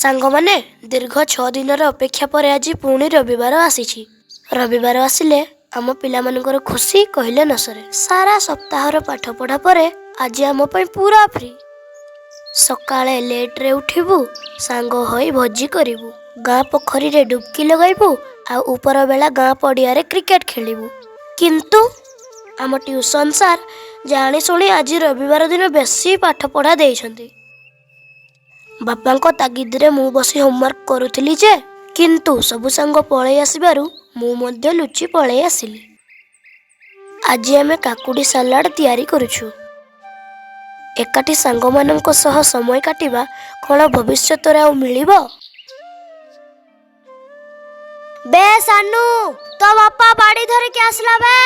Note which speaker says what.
Speaker 1: ସାଙ୍ଗମାନେ ଦୀର୍ଘ 6 ଦିନର ଅପେକ୍ଷା ପରେ ଆଜି ପୁଣି ରବିବାର ଆସିଛି। ରବିବାର ଆସିଲେ ଆମ ପିଲାମାନଙ୍କର ଖୁସି କହିଲେ ନ ସରେ। ସାରା ସପ୍ତାହର ପାଠ ପଢ଼ା ପରେ ଆଜି ଆମ ପାଇଁ ପୁରା ଫ୍ରି। ସକାଳେ ଲେଟ୍ରେ ଉଠିବୁ, ସାଙ୍ଗ ହୋଇ ଭୋଜି କରିବୁ, ଗାଁ ପୋଖରୀରେ ଡୁବକି ଲଗାଇବୁ, ଆଉ ଉପର ବେଳା ଗାଁ ପଡ଼ିଆରେ କ୍ରିକେଟ ଖେଳିବୁ। କିନ୍ତୁ ଆମ ଟ୍ୟୁସନ୍ ସାର୍ ଜାଣିଶୁଣି ଆଜି ରବିବାର ଦିନ ବେଶୀ ପାଠ ପଢ଼ା ଦେଇଛନ୍ତି। ବାପାଙ୍କ ତାଗିଦରେ ମୁଁ ବସି ହୋମୱାର୍କ କରୁଥିଲି ଯେ, କିନ୍ତୁ ସବୁ ସାଙ୍ଗ ପଳେଇ ଆସିବାରୁ ମୁଁ ମଧ୍ୟ ଲୁଚି ପଳେଇ ଆସିଲି। ଆଜି ଆମେ କାକୁଡ଼ି ସାଲାଡ଼ ତିଆରି କରୁଛୁ। ଏକାଠି ସାଙ୍ଗମାନଙ୍କ ସହ ସମୟ କାଟିବା କ'ଣ ଭବିଷ୍ୟତରେ ଆଉ ମିଳିବ? ବେ ସାନୁ, ତୋ ବାପା ବାଡ଼ି ଧରିକି ଆସିଲା ବେ।